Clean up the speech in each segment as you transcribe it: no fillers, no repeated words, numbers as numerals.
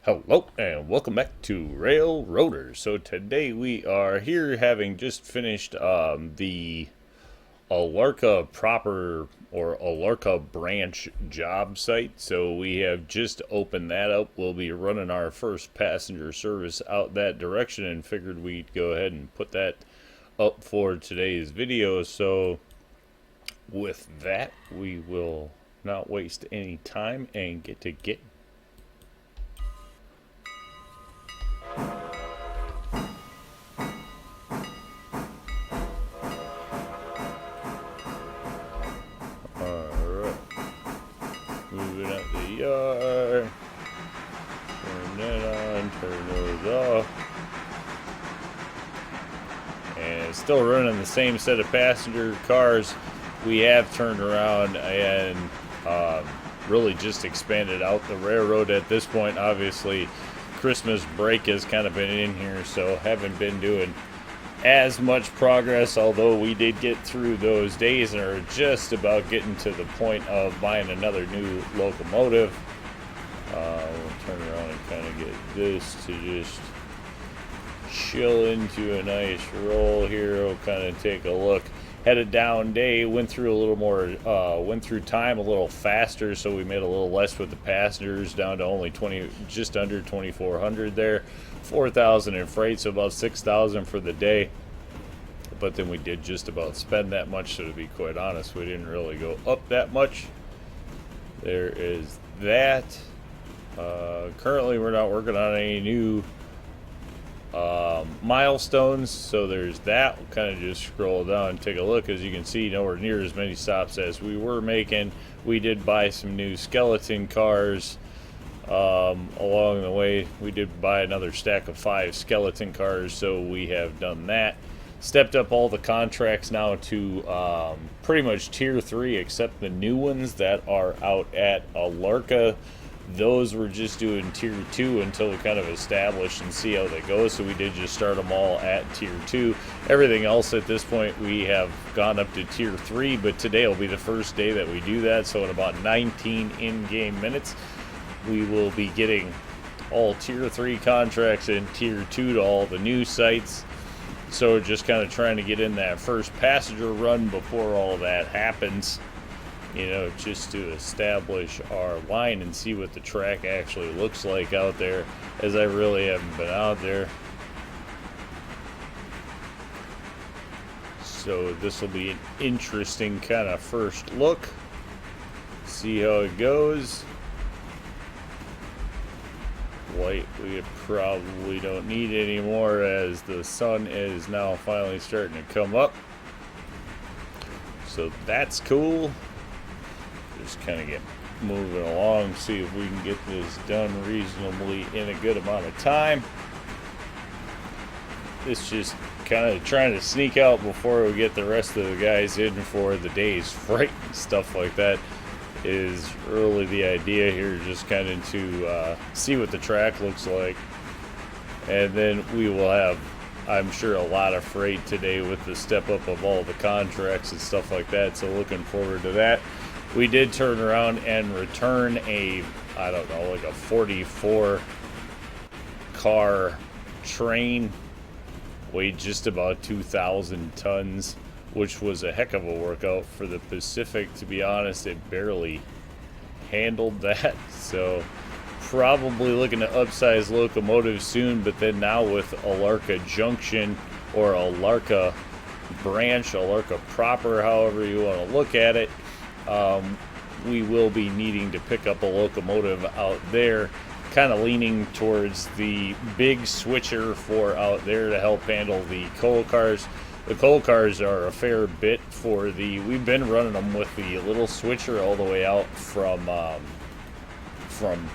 Hello and welcome back to Railroader. So today we are here having just finished the Alarka proper or Alarka branch job site. So we have just opened that up. We'll be running our first passenger service out that direction and figured we'd go ahead and put that up for today's video. So with that, we will not waste any time and get Alright, moving out the yard, turn that on, turn those off, and it's still running the same set of passenger cars. We have turned around and really just expanded out the railroad at this point. Obviously, Christmas break has kind of been in here, so haven't been doing as much progress, although we did get through those days and are just about getting to the point of buying another new locomotive. We'll turn around and kind of get this to just chill into a nice roll here. We'll kind of take a look. Had a down day, went through a little more, went through time a little faster, so we made a little less with the passengers, down to only just under 2,400 there. 4,000 in freight, so about 6,000 for the day. But then we did just about spend that much, so to be quite honest, we didn't really go up that much. There is that. Currently, we're not working on any new milestones, so there's that. We'll kind of just scroll down and take a look. As you can see, nowhere near as many stops as we were making. We did buy some new skeleton cars along the way. We did buy another stack of 5 skeleton cars, so we have done that. Stepped up all the contracts now to pretty much tier 3, except the new ones that are out at Alarka. Those were just doing tier 2 until we kind of establish and see how they go, so we did just start them all at tier 2. Everything else at this point we have gone up to tier 3, but today will be the first day that we do that, so in about 19 in-game minutes we will be getting all tier 3 contracts and tier 2 to all the new sites. So just kind of trying to get in that first passenger run before all that happens, you know, just to establish our line and see what the track actually looks like out there, as I really haven't been out there. So this will be an interesting kind of first look. See how it goes. Light we probably don't need anymore, as the sun is now finally starting to come up. So that's cool. Just kind of get moving along, see if we can get this done reasonably in a good amount of time. It's just kind of trying to sneak out before we get the rest of the guys in for the day's freight and stuff like that is really the idea here, just kind of to see what the track looks like. And then we will have, I'm sure, a lot of freight today with the step up of all the contracts and stuff like that, so looking forward to that. We did turn around and return a, I don't know, like a 44 car train, weighed just about 2,000 tons, which was a heck of a workout for the Pacific. To be honest, it barely handled that. So probably looking to upsize locomotives soon, but then now with Alarka Junction or Alarka Branch, Alarka proper, however you want to look at it, we will be needing to pick up a locomotive out there, kind of leaning towards the big switcher for out there to help handle the coal cars. The coal cars are a fair bit for the, we've been running them with the little switcher all the way out from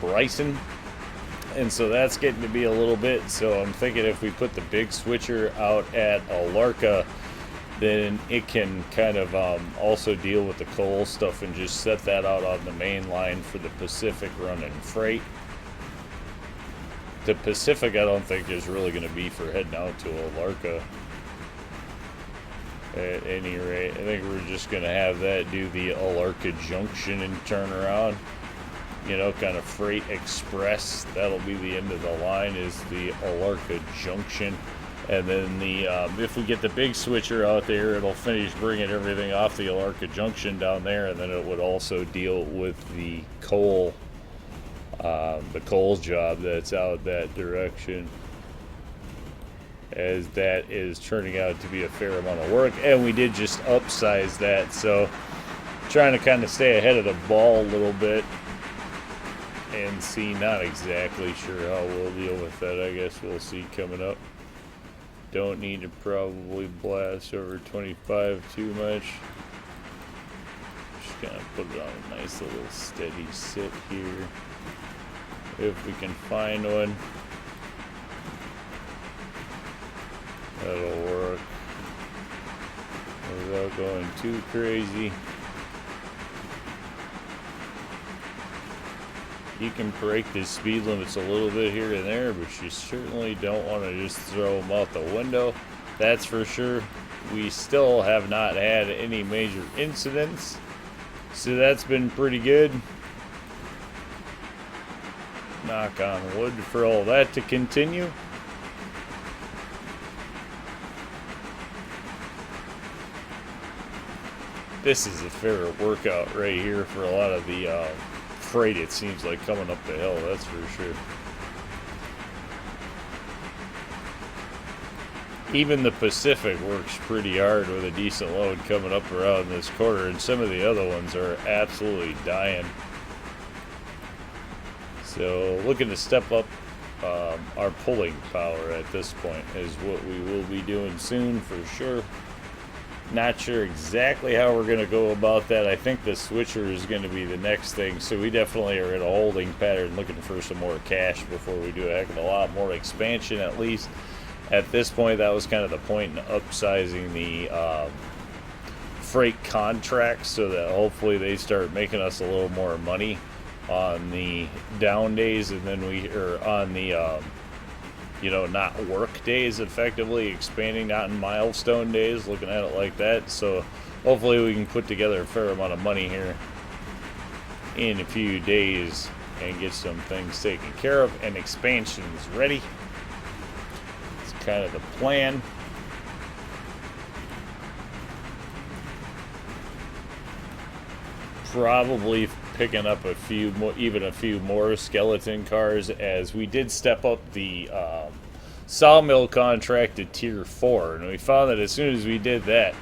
Bryson, and so that's getting to be a little bit. So I'm thinking if we put the big switcher out at Alarka, then it can kind of also deal with the coal stuff and just set that out on the main line for the Pacific running freight. The Pacific, I don't think is really going to be for heading out to Alarka. At any rate, I think we're just going to have that do the Alarka Junction and turn around. you know, kind of freight express. That'll be the end of the line, is the Alarka Junction. And then the if we get the big switcher out there, it'll finish bringing everything off the Alarka Junction down there, and then it would also deal with the coal job that's out that direction, as that is turning out to be a fair amount of work. And we did just upsize that, so trying to kind of stay ahead of the ball a little bit and see. Not exactly sure how we'll deal with that. I guess we'll see coming up. Don't need to probably blast over 25 too much. Just kind of put it on a nice little steady sit here, if we can find one. That'll work without going too crazy. You can break the speed limits a little bit here and there, but you certainly don't want to just throw them out the window. That's for sure. We still have not had any major incidents, so that's been pretty good. Knock on wood for all that to continue. This is a fair workout right here for a lot of the freight, it seems like, coming up the hill, that's for sure. Even the Pacific works pretty hard with a decent load coming up around this corner, and some of the other ones are absolutely dying. So looking to step up our pulling power at this point is what we will be doing soon for sure. Not sure exactly how we're going to go about that. I think the switcher is going to be the next thing, so we definitely are in a holding pattern looking for some more cash before we do a heck of a lot more expansion. At least at this point, that was kind of the point in upsizing the freight contracts, so that hopefully they start making us a little more money on the down days, and then we are on the you know, not work days, effectively expanding, not in milestone days, looking at it like that. So hopefully we can put together a fair amount of money here in a few days and get some things taken care of, and expansion is ready. It's kind of the plan. Probably picking up a few more, even a few more skeleton cars, as we did step up the sawmill contract to tier 4, and we found that as soon as we did that,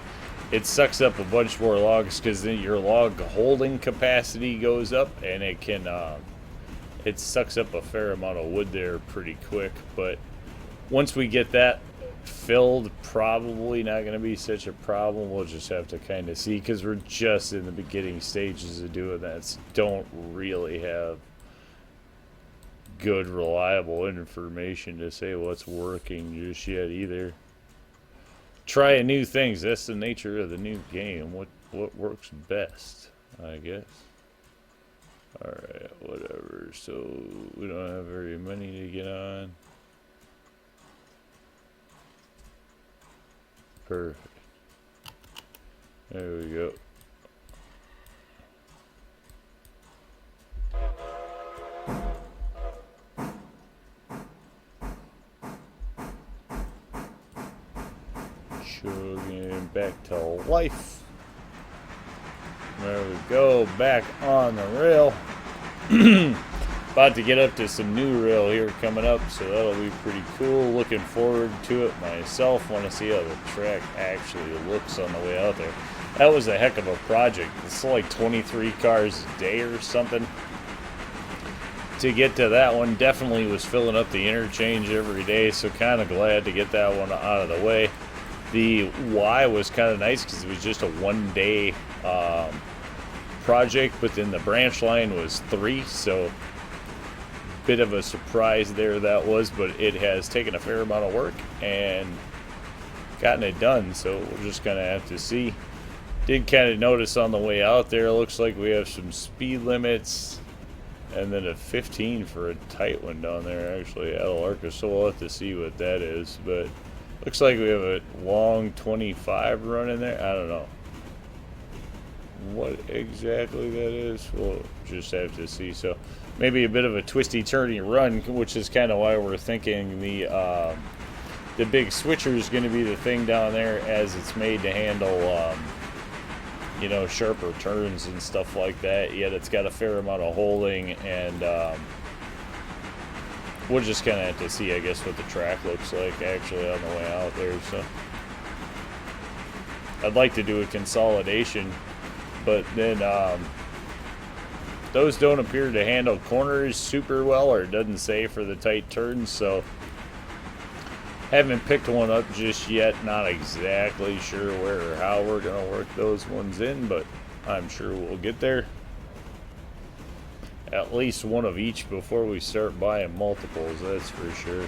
it sucks up a bunch more logs, because then your log holding capacity goes up, and it can it sucks up a fair amount of wood there pretty quick. But once we get that filled, probably not going to be such a problem. We'll just have to kind of see, because we're just in the beginning stages of doing that, so don't really have good reliable information to say what's working just yet either. Trying new things, that's the nature of the new game. What works best, I guess. Alright, whatever. So we don't have very many to get on. Perfect. There we go. Chugging back to life. There we go, back on the rail. About to get up to some new rail here coming up, so that'll be pretty cool. Looking forward to it myself. Want to see how the track actually looks on the way out there. That was a heck of a project. It's like 23 cars a day or something. To get to that one, definitely was filling up the interchange every day, so kind of glad to get that one out of the way. The Y was kind of nice because it was just a one-day project, but then the branch line was 3, so bit of a surprise there that was, but it has taken a fair amount of work and gotten it done, so we're just gonna have to see. Did kind of notice on the way out there, looks like we have some speed limits and then a 15 for a tight one down there actually at Alarka, so we'll have to see what that is. But looks like we have a long 25 running there. I don't know. What exactly that is, we'll just have to see. So maybe a bit of a twisty turny run, which is kind of why we're thinking the big switcher is going to be the thing down there, as it's made to handle you know, sharper turns and stuff like that. Yet it's got a fair amount of holding, and we'll just kind of have to see, I guess, what the track looks like actually on the way out there. So I'd like to do a consolidation, but then those don't appear to handle corners super well, or it doesn't say for the tight turns, so haven't picked one up just yet. Not exactly sure where or how we're going to work those ones in, but I'm sure we'll get there. At least one of each before we start buying multiples, that's for sure.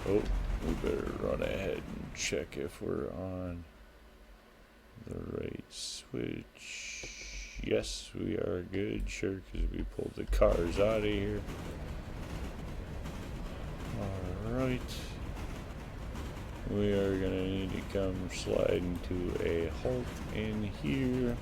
Oh, we better run ahead and check if we're on the right switch. Yes, we are good, sure, because we pulled the cars out of here. Alright. We are going to need to come sliding to a halt in here.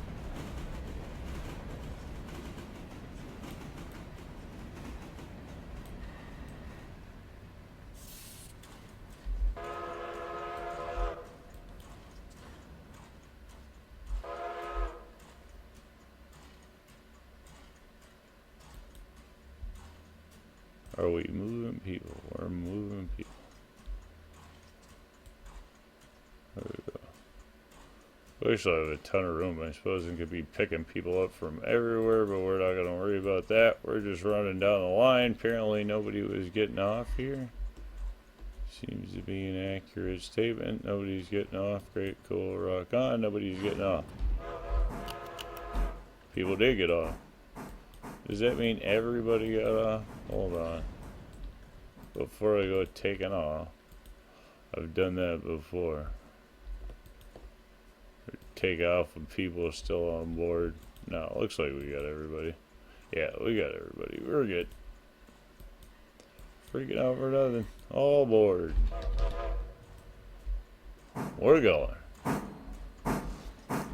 Are we moving people? We're moving people. There we go. We still have a ton of room. I suppose we could be picking people up from everywhere, but we're not going to worry about that. We're just running down the line. Apparently nobody was getting off here. Seems to be an accurate statement. Nobody's getting off. Great, cool, rock on. Nobody's getting off. People did get off. Does that mean everybody got off? Hold on. Before I go taking off, I've done that before. Take off when people are still on board. No, it looks like we got everybody. Yeah, we got everybody. We're good. Freaking out for nothing. All aboard. We're going.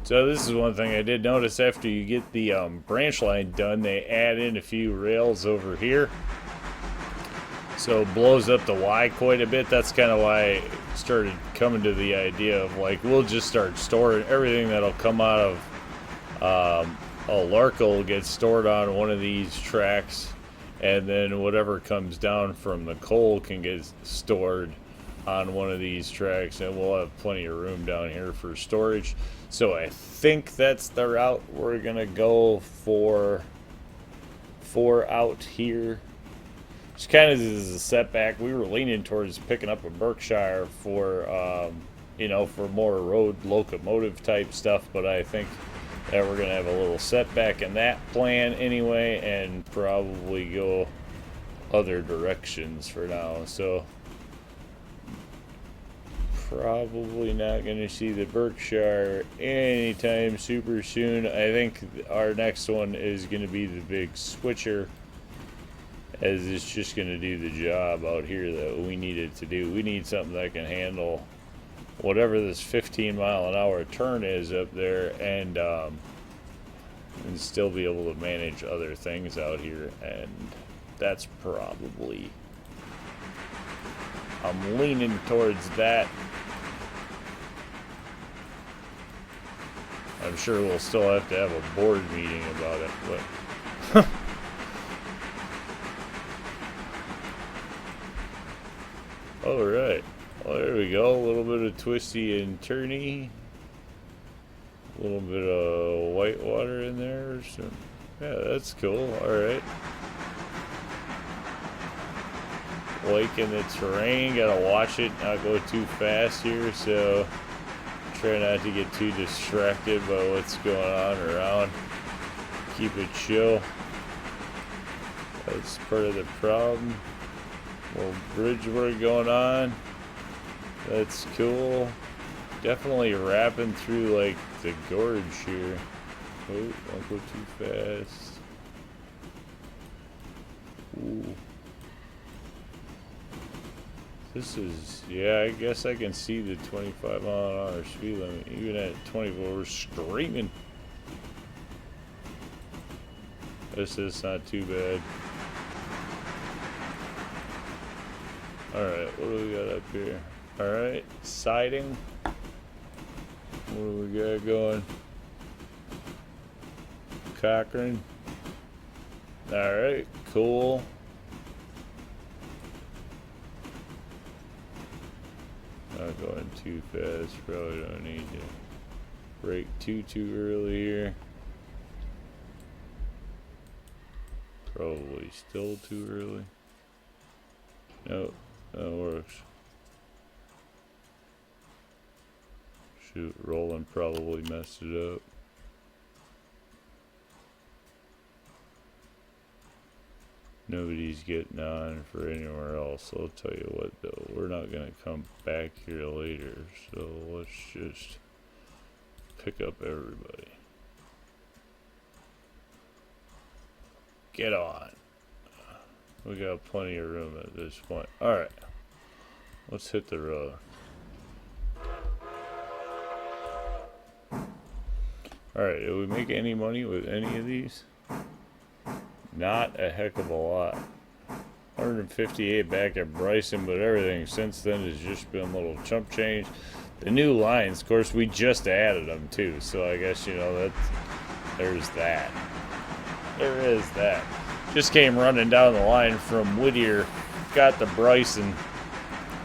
So this is one thing I did notice. After you get the branch line done, they add in a few rails over here. So it blows up the Y quite a bit. That's kind of why I started coming to the idea of, like, we'll just start storing everything that'll come out of Alarka will get stored on one of these tracks, and then whatever comes down from the coal can get stored on one of these tracks, and we'll have plenty of room down here for storage. So I think that's the route we're gonna go for out here. Which kind of is a setback. We were leaning towards picking up a Berkshire for you know, for more road locomotive type stuff, but I think that we're gonna have a little setback in that plan anyway, and probably go other directions for now. So probably not going to see the Berkshire anytime super soon. I think our next one is going to be the big switcher, as it's just going to do the job out here that we need it to do. We need something that can handle whatever this 15-mile-an-hour turn is up there, and still be able to manage other things out here. And that's probably, I'm leaning towards that. I'm sure we'll still have to have a board meeting about it, but alright, well, there we go. A little bit of twisty and turny, a little bit of white water in there, so yeah, that's cool. Alright, liking the terrain, gotta watch it not go too fast here, so try not to get too distracted by what's going on around. Keep it chill. That's part of the problem. Little bridge work going on. That's cool. Definitely wrapping through like the gorge here. Oh, don't go too fast. Ooh. This is, yeah, I guess I can see the 25-mile-an-hour speed limit. Even at 24, we're screaming. This is not too bad. Alright, what do we got up here? Alright, siding. What do we got going? Cochrane. Alright, cool. Not going too fast. Probably don't need to brake too early here. Probably still too early. Nope, that works. Shoot, Roland probably messed it up. Nobody's getting on for anywhere else. I'll tell you what though, we're not gonna come back here later, so let's just pick up everybody. Get on. We got plenty of room at this point. Alright, let's hit the road. Alright, did we make any money with any of these? Not a heck of a lot. 158 back at Bryson, but everything since then has just been a little chump change. The new lines, of course, we just added them too, so I guess, you know, there's that. There is that. Just came running down the line from Whittier, got to Bryson.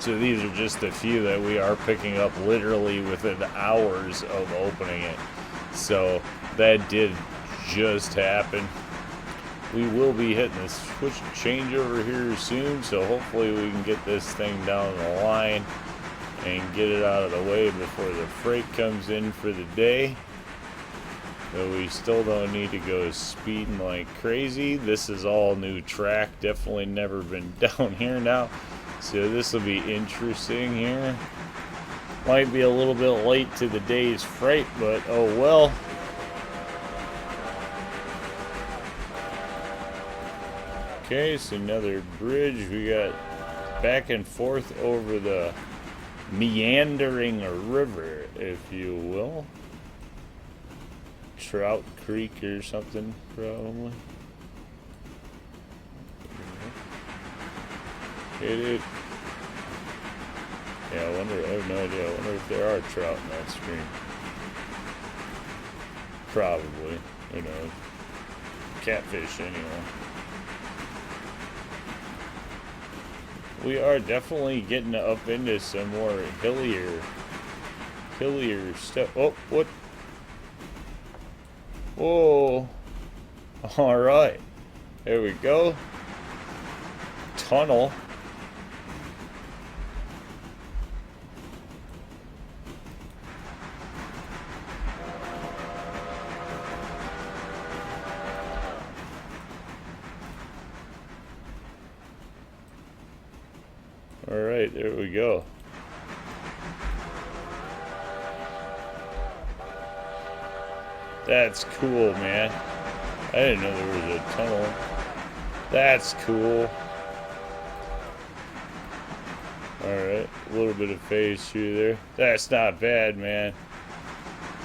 So these are just a few that we are picking up literally within hours of opening it. So that did just happen. We will be hitting the switch changeover here soon, so hopefully we can get this thing down the line and get it out of the way before the freight comes in for the day. But we still don't need to go speeding like crazy. This is all new track, definitely never been down here now, so this will be interesting here. Might be a little bit late to the day's freight, but oh well. Okay, so another bridge. We got back and forth over the meandering river, if you will. Trout Creek or something, probably. Hit it. Yeah, I wonder, I have no idea. I wonder if there are trout in that stream. Probably. Who knows? Catfish, anyway. We are definitely getting up into some more hillier stuff. Oh, what? Whoa. Alright. There we go. Tunnel. Alright, there we go. That's cool, man. I didn't know there was a tunnel. That's cool. Alright, a little bit of phase through there. That's not bad, man.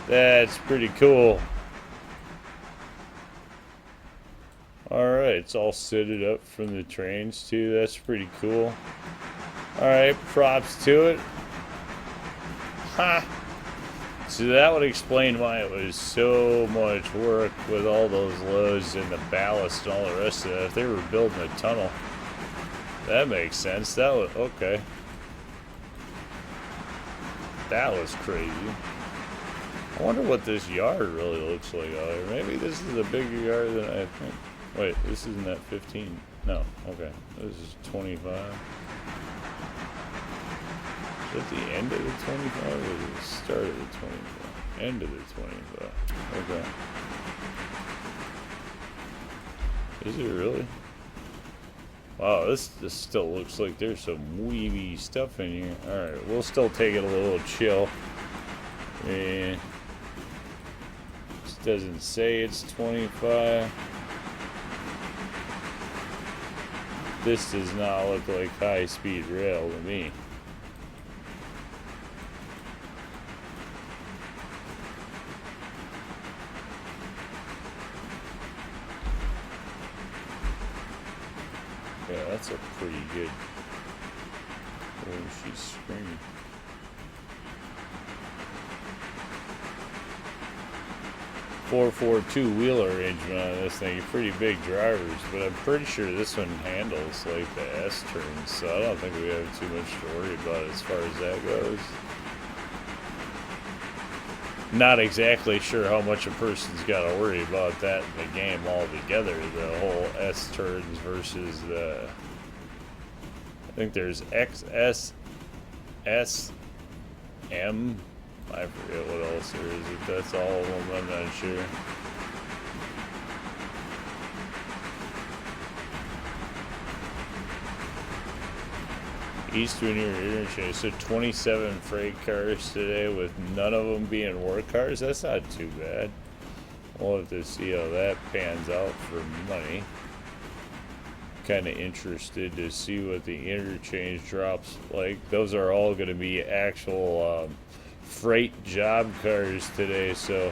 That's pretty cool. Alright, it's all sitted up from the trains too. That's pretty cool. Alright, props to it. Ha! So that would explain why it was so much work with all those loads and the ballast and all the rest of that. If they were building a tunnel, that makes sense. That was okay. That was crazy. I wonder what this yard really looks like out here. Maybe this is a bigger yard than I think. Wait, this isn't at 15. No, okay. This is 25. Is it the end of the 25 or the start of the 25? End of the 25. Okay. Is it really? Wow, this still looks like there's some weavy stuff in here. Alright, we'll still take it a little chill. And this doesn't say it's 25. This does not look like high-speed rail to me. Yeah, that's a pretty good. Oh, she's screaming. 442 wheel arrangement on this thing. Pretty big drivers, but I'm pretty sure this one handles like the S turns, so I don't think we have too much to worry about as far as that goes. Not exactly sure how much a person's got to worry about that in the game altogether. The whole S turns versus the. I think there's X, S, S, M. I forget what else there is. If that's all of them, I'm not sure. East Winter Interchange. So 27 freight cars today with none of them being work cars. That's not too bad. We'll have to see how that pans out for money. Kind of interested to see what the interchange drops like. Those are all going to be actual freight job cars today, so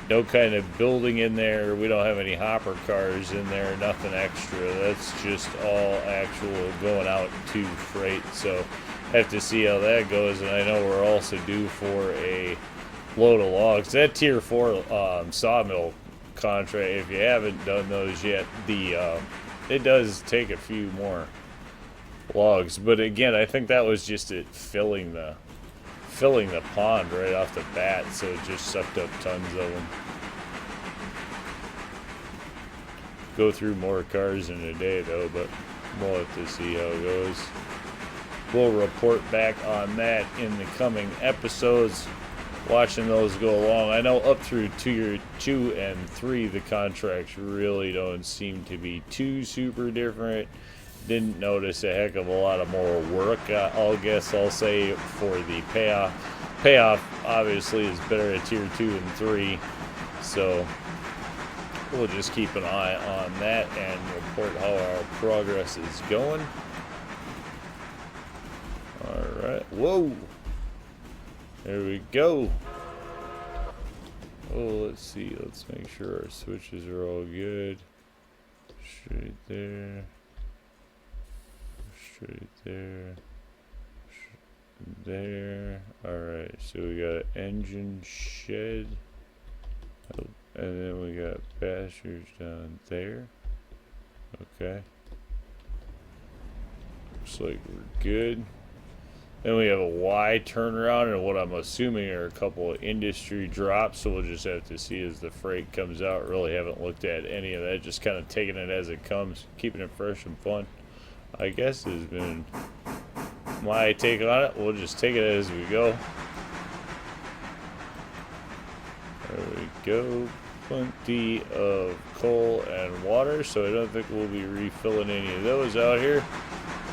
no kind of building in there. We don't have any hopper cars in there, nothing extra. That's just all actual going out to freight, so have to see how that goes. And I know we're also due for a load of logs. That tier 4 sawmill contract, if you haven't done those yet, it does take a few more logs, but again, I think that was just it filling the pond right off the bat, so it just sucked up tons of them. Go through more cars in a day though, but we'll have to see how it goes. We'll report back on that in the coming episodes. Watching those go along. I know up through tier 2 and 3 the contracts really don't seem to be too super different. Didn't notice a heck of a lot of more work. I'll say for the payoff. Payoff obviously is better at tier 2 and 3. So we'll just keep an eye on that and report how our progress is going. Alright. Whoa! There we go. Oh, let's see. Let's make sure our switches are all good. Straight there. Straight there. There. Alright, so we got engine shed. And then we got passengers down there. Okay. Looks like we're good. Then we have a Y turnaround and what I'm assuming are a couple of industry drops, so we'll just have to see as the freight comes out. Really haven't looked at any of that, just kind of taking it as it comes, keeping it fresh and fun. I guess has been my take on it. We'll just take it as we go. There we go. Plenty of coal and water, so I don't think we'll be refilling any of those out here.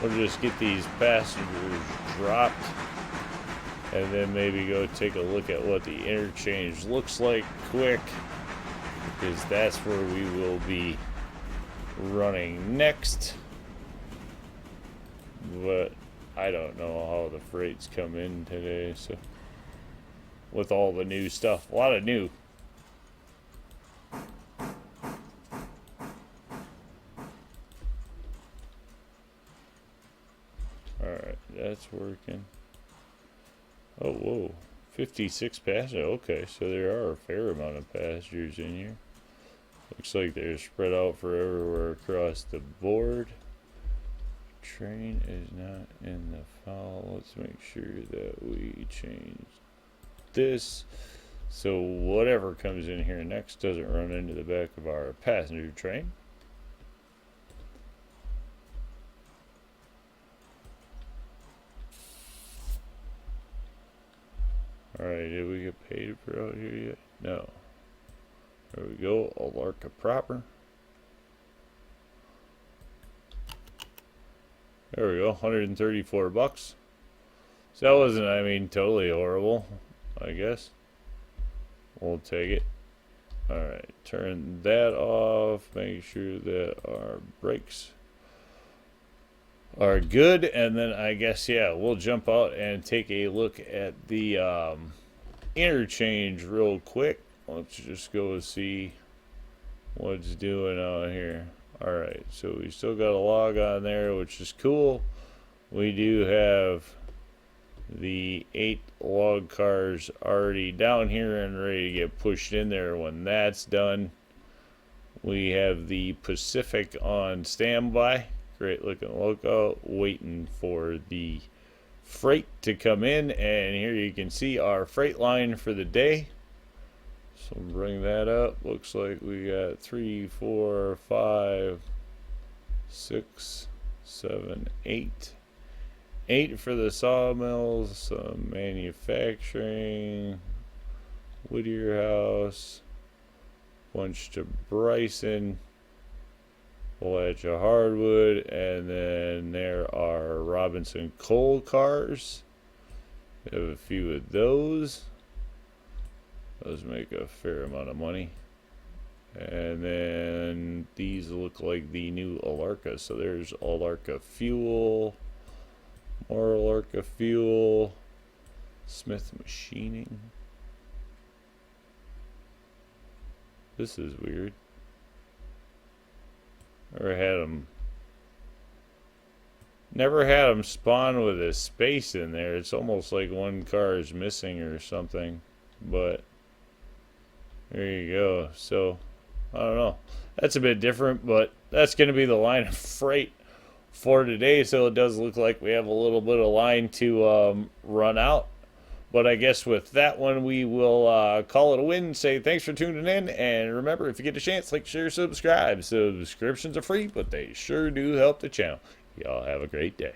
We'll just get these passengers dropped and then maybe go take a look at what the interchange looks like quick, because that's where we will be running next. But I don't know how the freight's come in today, so with all the new stuff, a lot of new. Alright, that's working. Oh, whoa. 56 passengers. Okay, so there are a fair amount of passengers in here. Looks like they're spread out for everywhere across the board. Train is not in the file. Let's make sure that we change this so whatever comes in here next doesn't run into the back of our passenger train. Alright, did we get paid for out here yet? No. There we go, Alarka proper. There we go, 134 bucks. So that wasn't, I mean, totally horrible, I guess. We'll take it. Alright, turn that off. Make sure that our brakes are good. And then I guess, yeah, we'll jump out and take a look at the interchange real quick. Let's just go see what's doing out here. Alright, so we still got a log on there, which is cool. We do have the 8 log cars already down here and ready to get pushed in there. When that's done, we have the Pacific on standby. Great looking loco, waiting for the freight to come in. And here you can see our freight line for the day. So bring that up. Looks like we got 3, 4, 5, 6, 7, 8. 8 for the sawmills, some manufacturing, Whittier House, bunch to Bryson, Appalachia Hardwood, and then there are Robinson coal cars. We have a few of those. Those make a fair amount of money. And then these look like the new Alarka. So there's Alarka fuel, more Alarka fuel, Smith machining. This is weird. Never had them spawn with a space in there. It's almost like one car is missing or something. But there you go. So I don't know. That's a bit different, but that's going to be the line of freight for today. So it does look like we have a little bit of line to run out. But I guess with that one, we will call it a win. Say thanks for tuning in. And remember, if you get a chance, like, share, subscribe. Subscriptions are free, but they sure do help the channel. Y'all have a great day.